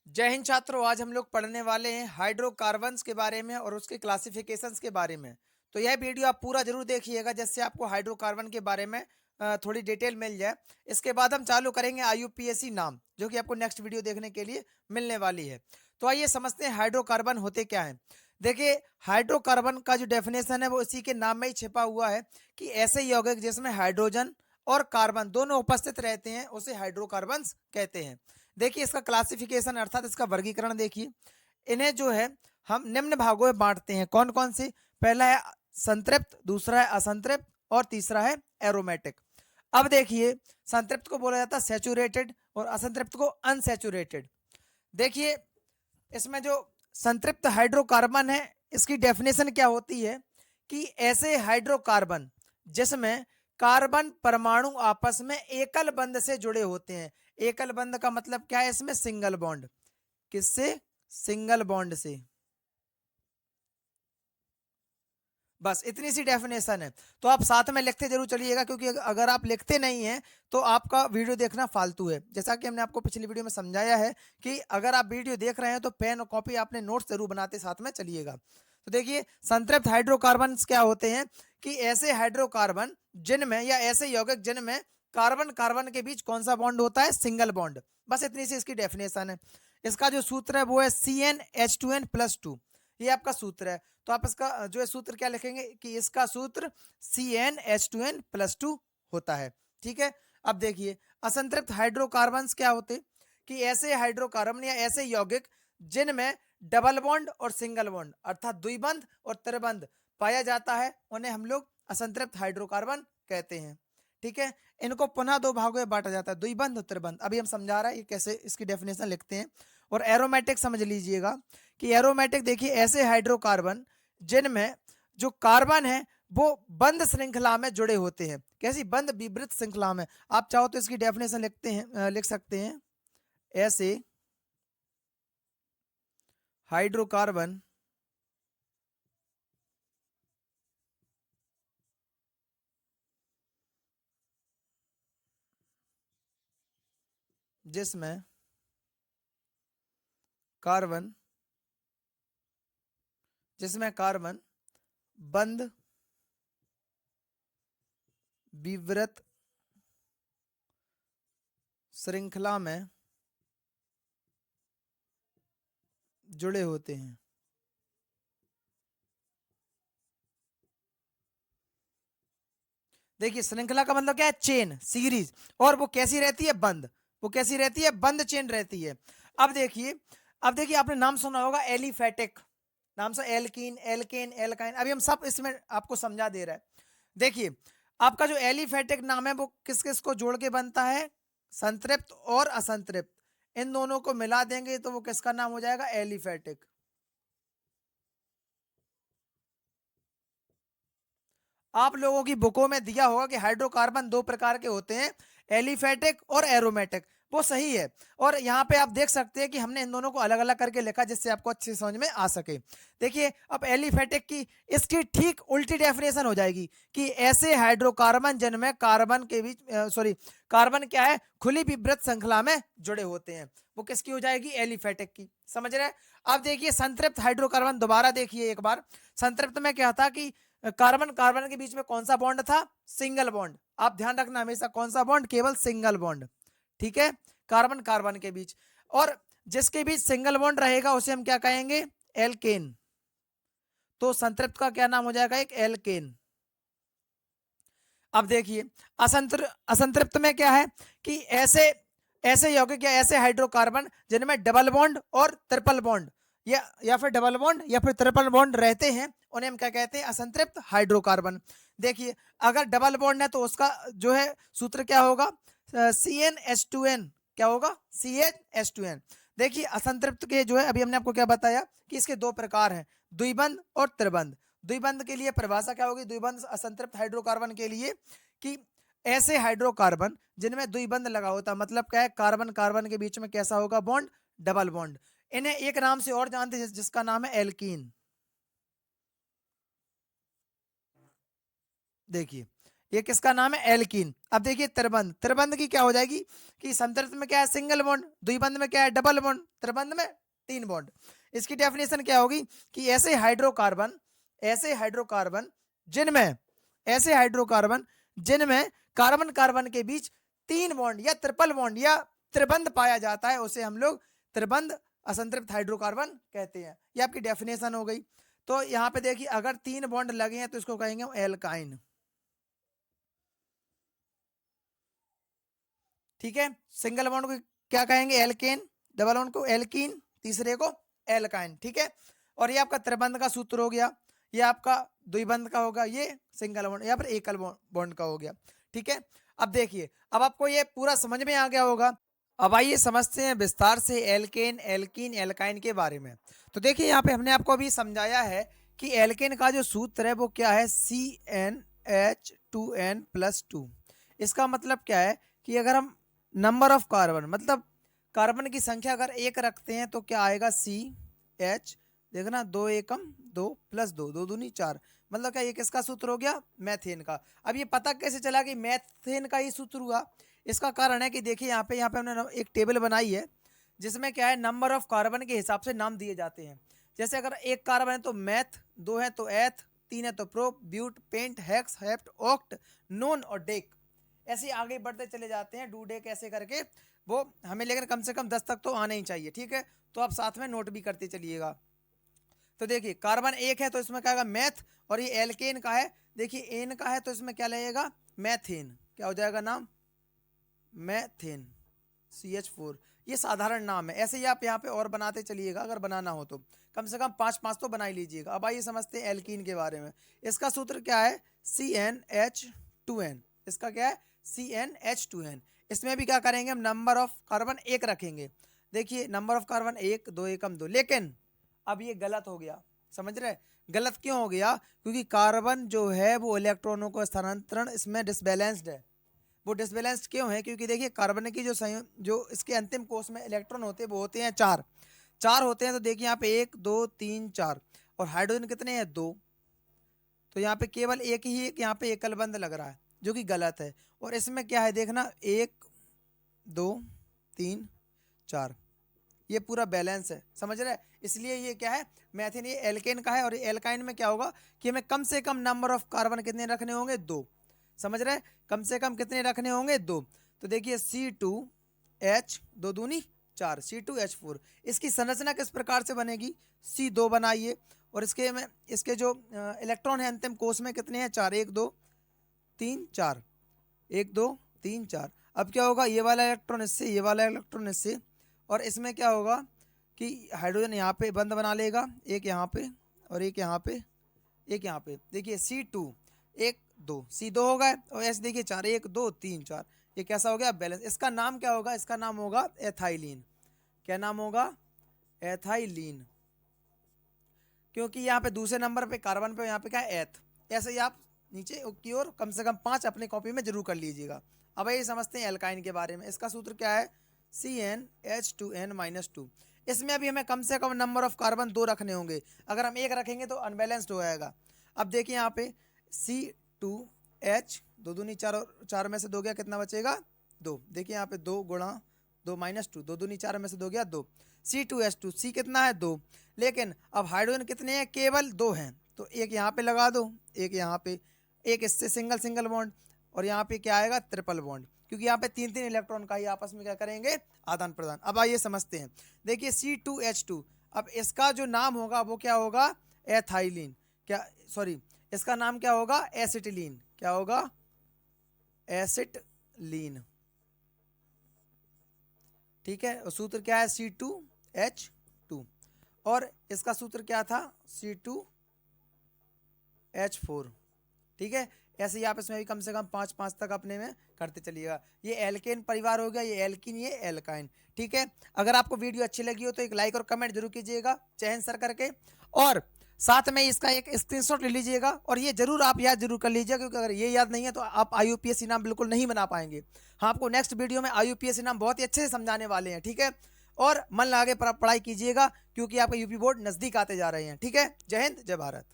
जय हिंद छात्रों। आज हम लोग पढ़ने वाले हैं हाइड्रोकार्बन्स के बारे में और उसके क्लासिफिकेशंस के बारे में। तो यह वीडियो आप पूरा जरूर देखिएगा जिससे आपको हाइड्रोकार्बन के बारे में थोड़ी डिटेल मिल जाए। इसके बाद हम चालू करेंगे आईयूपीएसी नाम, जो कि आपको नेक्स्ट वीडियो देखने के लिए मिलने वाली है। तो आइए समझते हैं हाइड्रोकार्बन होते क्या हैं। देखिए, हाइड्रोकार्बन का जो डेफिनेशन है वो इसी के नाम में ही छिपा हुआ है कि ऐसे यौगिक जिसमें हाइड्रोजन और कार्बन दोनों उपस्थित रहते हैं उसे हाइड्रोकार्बन्स कहते हैं। देखिए, इसका क्लासिफिकेशन अर्थात इसका वर्गीकरण देखिए। इन्हें जो है हम निम्न भागों में बांटते हैं। कौन कौन से? पहला है संतृप्त, दूसरा है असंतृप्त और तीसरा है एरोमेटिक। अब देखिए, संतृप्त को बोला जाता है सैचुरेटेड और असंतृप्त को अनसैचुरेटेड। देखिए, इसमें जो संतृप्त हाइड्रोकार्बन है इसकी डेफिनेशन क्या होती है कि ऐसे हाइड्रोकार्बन जिसमें कार्बन परमाणु आपस में एकल बंध से जुड़े होते हैं। एकल बंध का मतलब क्या है? इसमें सिंगल बॉन्ड। किससे? सिंगल बॉन्ड से। बस इतनी सी डेफिनेशन है। तो आप साथ में लिखते जरूर चलिएगा, क्योंकि अगर आप लिखते नहीं हैं तो आपका वीडियो देखना फालतू है। जैसा कि हमने आपको पिछली वीडियो में समझाया है कि अगर आप वीडियो देख रहे हैं तो पेन और कॉपी आपने नोट्स जरूर बनाते साथ में चलिएगा। तो देखिए, संतृप्त हाइड्रोकार्बन क्या होते हैं कि ऐसे हाइड्रोकार्बन जिनमें या ऐसे यौगिक जिनमें कार्बन कार्बन के बीच कौन सा बॉन्ड होता है? Single bond. बस इतनी सी इसकी डेफिनेशन है। इसका जो सूत्र है वो है CnH2n+2। ये आपका सूत्र है। तो आप इसका जो है सूत्र क्या लिखेंगे कि इसका सूत्र CnH2n+2 होता है। ठीक है। अब देखिए, असंतृप्त हाइड्रोकार्बन्स क्या होते कि ऐसे हाइड्रोकार्बन या ऐसे यौगिक जिनमें डबल बॉन्ड और सिंगल बॉन्ड अर्थात द्विबंध और त्रिबंध पाया जाता है उन्हें हम लोग असंतृप्त हाइड्रोकार्बन कहते हैं। ठीक है। इनको पुनः दो भागों में बांटा जाता है, द्विबंध और त्रिबंध। अभी हम समझा रहे हैं कैसे इसकी डेफिनेशन लिखते हैं। और एरोमेटिक समझ लीजिएगा कि एरोमेटिक देखिए ऐसे हाइड्रोकार्बन जिनमें जो कार्बन है वो बंद श्रृंखला में जुड़े होते हैं। कैसी? बंद विवृत श्रृंखला में। आप चाहो तो इसकी डेफिनेशन लिखते हैं, लिख सकते हैं ऐसे हाइड्रोकार्बन जिसमें कार्बन बंद विवृत श्रृंखला में जुड़े होते हैं। देखिए, श्रृंखला का मतलब क्या है? Chain, series. और वो कैसी रहती है? बंद। वो कैसी रहती है? बंद चेन रहती है। अब देखिए आपने नाम सुना होगा एलिफेटिक नाम से, एल्कीन, एल्केन, एल्काइन। अभी हम सब इसमें आपको समझा दे रहा है। देखिए, आपका जो एलिफेटिक नाम है वो किस किस को जोड़ के बनता है? संतृप्त और असंतृप्त, इन दोनों को मिला देंगे तो वो किसका नाम हो जाएगा? एलिफेटिक। आप लोगों की बुकों में दिया होगा कि हाइड्रोकार्बन दो प्रकार के होते हैं, एलिफेटिक और एरोमेटिक। वो सही है। और यहाँ पे आप देख सकते हैं कि हमने इन दोनों को अलग अलग करके लिखा जिससे आपको अच्छी समझ में आ सके। देखिए, अब एलिफेटिक की इसकी ठीक उल्टी डेफिनेशन हो जाएगी कि ऐसे हाइड्रोकार्बन जिनमें कार्बन के बीच कार्बन क्या है? खुली विवृत श्रृंखला में जुड़े होते हैं। वो किसकी हो जाएगी? एलिफेटिक की। समझ रहे हैं? अब देखिए, संतृप्त हाइड्रोकार्बन दोबारा देखिए एक बार। संतृप्त में क्या था कि कार्बन कार्बन के बीच में कौन सा बॉन्ड था? Single bond. आप ध्यान रखना हमेशा, कौन सा बॉन्ड? केवल सिंगल बॉन्ड। ठीक है। कार्बन कार्बन के बीच। और जिसके बीच सिंगल बॉन्ड रहेगा उसे हम क्या कहेंगे? एल्केन। तो संतृप्त का क्या नाम हो जाएगा? एक एल्केन। अब देखिए, असंतृप्त में क्या है कि ऐसे ऐसे यौगिक या ऐसे हाइड्रोकार्बन जिनमें डबल बॉन्ड और ट्रिपल बॉन्ड या फिर डबल बॉन्ड या फिर ट्रिपल बॉन्ड रहते हैं उन्हें हम क्या कहते हैं? असंतृप्त हाइड्रोकार्बन। देखिए, अगर डबल बॉन्ड है तो उसका जो है सूत्र क्या होगा? CnH2n। क्या होगा? CnH2n। देखिए, असंतृप्त के जो है अभी हमने आपको क्या बताया कि इसके दो प्रकार हैं, द्विबंध और त्रिबंध। द्विबंध के लिए परिभाषा क्या होगी? द्विबंध असंतृप्त हाइड्रोकार्बन के लिए कि ऐसे हाइड्रोकार्बन जिनमें द्विबंध लगा होता है, मतलब क्या है? कार्बन कार्बन के बीच में कैसा होगा? Bond, double bond. इन्हें एक नाम से और जानते हैं जिसका नाम है एल्कीन। देखिए, ये किसका नाम है? एल्कीन। अब देखिए त्रिबंध, त्रिबंध की क्या हो जाएगी कि संतृप्त में क्या है? सिंगल बॉन्ड, द्विबंध में क्या है? डबल बॉन्ड, त्रिबंध में 3 बॉन्ड। इसकी डेफिनेशन क्या होगी कि ऐसे हाइड्रोकार्बन जिनमें ऐसे हाइड्रोकार्बन जिनमें कार्बन कार्बन के बीच 3 बॉन्ड या ट्रिपल बॉन्ड या त्रिबंध पाया जाता है, उसे हम लोग त्रिबंध असंतृप्त हाइड्रोकार्बन कहते हैं। ये आपकी डेफिनेशन हो गई। तो यहाँ पे देखिए अगर 3 बॉन्ड लगे हैं तो इसको कहेंगे हम एल्काइन। ठीक है, सिंगल बॉन्ड को क्या कहेंगे? एल्केन, डबल बॉन्ड को एल्कीन, तीसरे को एल्काइन। ठीक है, और ये आपका त्रिबंध का सूत्र हो गया, ये आपका द्विबंध का होगा, ये सिंगल बॉन्ड या फिर एकल बॉन्ड का हो गया। ठीक है, अब देखिए, अब आपको ये पूरा समझ में आ गया होगा। अब आइए समझते हैं विस्तार से एल्केन, एल्कीन, एल्काइन के बारे में। तो देखिए यहाँ पे हमने आपको अभी समझाया है कि एल्केन का जो सूत्र है वो क्या है? CnH2n+2। इसका मतलब क्या है कि अगर हम नंबर ऑफ कार्बन मतलब कार्बन की संख्या अगर 1 रखते हैं तो क्या आएगा? CH, देखना 2 एकम 2 प्लस 2, 2 दूनी 4, मतलब क्या ये किसका सूत्र हो गया? मैथेन का। अब ये पता कैसे चला कि मैथेन का ही सूत्र हुआ? इसका कारण है कि देखिए यहाँ पे हमने एक टेबल बनाई है जिसमें क्या है? नंबर ऑफ कार्बन के हिसाब से नाम दिए जाते हैं। जैसे अगर 1 कार्बन है तो मैथ, 2 है तो एथ, 3 है तो prop, but, pent, hex, hept, oct, non और डेक। ऐसे आगे बढ़ते चले जाते हैं, डूडे कैसे करके वो हमें, लेकिन कम से कम 10 तक तो आना ही चाहिए। ठीक है, तो आप साथ में नोट भी करते चलिएगा। तो देखिए कार्बन 1 है तो इसमें क्या आएगा? मैथ, और ये एल्केन का है, देखिए एन का है तो इसमें क्या लगेगा? मैथेन। क्या हो जाएगा नाम? Methane, CH4। ये साधारण नाम है, ऐसे ही आप यहाँ पे और बनाते चलिएगा, अगर बनाना हो तो कम से कम 5 तो बना ही लीजिएगा। अब आइए समझते हैं एल्कीन के बारे में। इसका सूत्र क्या है? CnH2n। इसका क्या है? CnH2n। इसमें भी क्या करेंगे हम? नंबर ऑफ कार्बन 1 रखेंगे। देखिए नंबर ऑफ कार्बन 1, 2 एकम 2, लेकिन अब ये गलत हो गया। समझ रहे? गलत क्यों हो गया? क्योंकि कार्बन जो है वो इलेक्ट्रॉनों को स्थानांतरण इसमें डिसबैलेंस्ड है। वो डिसबैलेंस्ड क्यों है? क्योंकि देखिए कार्बन की जो इसके अंतिम कोष में इलेक्ट्रॉन होते हैं वो होते हैं 4 होते हैं। तो देखिए यहाँ पे 1 2 3 4, और हाइड्रोजन कितने हैं? 2। तो यहाँ पे केवल एक ही एक यहाँ पे एकल बंध लग रहा है, जो कि गलत है। और इसमें क्या है देखना, 1 2 3 4, ये पूरा बैलेंस है। समझ रहे हैं? इसलिए ये क्या है? मैथेन, ये एल्केन का है। और एल्काइन में क्या होगा कि हमें कम से कम नंबर ऑफ कार्बन कितने रखने होंगे? 2। समझ रहे हैं? कम से कम कितने रखने होंगे? 2। तो देखिए C2H, 2 दूनी 4, C2H4। इसकी संरचना किस प्रकार से बनेगी? C2 बनाइए, और इसके जो इलेक्ट्रॉन है अंतिम कोष में कितने हैं? 4, 1 2 3 4, 1 2 3 4। अब क्या होगा? ये वाला इलेक्ट्रॉन इससे, ये वाला इलेक्ट्रॉन इससे, और इसमें क्या होगा कि हाइड्रोजन यहाँ पे बंद बना लेगा, एक यहाँ पे और एक यहाँ पे, एक यहाँ पे। देखिए C2 1 2, C2 हो गए, और ऐसे देखिए 4 1 2 3 4, ये कैसा हो गया? बैलेंस। इसका नाम क्या होगा? इसका नाम होगा एथाइलिन। क्या नाम होगा? एथाइलिन। क्योंकि यहाँ पे दूसरे नंबर पे कार्बन पे, यहाँ पे क्या है? एथ। ऐसे ही आप नीचे की ओर कम से कम 5 अपनी कॉपी में जरूर कर लीजिएगा। अब ये समझते हैं एल्काइन के बारे में। इसका सूत्र क्या है? CnH2n-2। इसमें अभी हमें कम से कम नंबर ऑफ कार्बन 2 रखने होंगे। अगर हम 1 रखेंगे तो अनबैलेंस्ड हो जाएगा। अब देखिए यहाँ पे C2H, 2 दूनी 4, और 4 में से 2 गया, कितना बचेगा? 2। देखिए यहाँ पे 2 गुणा 2 माइनस 2, 2 दूनी 4 में से 2 गया 2। C2H2, C कितना है? 2। लेकिन अब हाइड्रोजन कितने हैं? केवल 2 हैं। तो एक यहाँ पे लगा दो, एक यहाँ पे, एक इससे सिंगल सिंगल बॉन्ड, और यहाँ पे क्या आएगा? ट्रिपल बॉन्ड, क्योंकि यहाँ पे 3 इलेक्ट्रॉन का ही आपस में क्या करेंगे? आदान प्रदान। अब आइए समझते हैं। देखिए C2H2, अब इसका जो नाम होगा वो क्या होगा? एथाइलिन। क्या, सॉरी, इसका नाम क्या होगा? एसिटिलीन। क्या होगा? एसिटिलीन। ठीक है, और सूत्र क्या है? C2H2, और इसका सूत्र क्या था? C2H4। ठीक है, ऐसे ही आप इसमें भी कम से कम 5 तक अपने में करते चलिएगा। ये एल्केन परिवार हो गया, ये एल्किन, ये एल्काइन। ठीक है, अगर आपको वीडियो अच्छी लगी हो तो एक लाइक और कमेंट जरूर कीजिएगा जय हिंद सर करके, और साथ में इसका एक स्क्रीनशॉट ले लीजिएगा, और ये जरूर आप याद जरूर कर लीजिएगा, क्योंकि अगर ये याद नहीं है तो आप IUPAC नाम बिल्कुल नहीं बना पाएंगे। हाँ, आपको नेक्स्ट वीडियो में IUPAC नाम बहुत ही अच्छे से समझाने वाले हैं। ठीक है, और मन लगा के पढ़ाई कीजिएगा, क्योंकि आपका यूपी बोर्ड नजदीक आते जा रहे हैं। ठीक है, जय हिंद, जय भारत।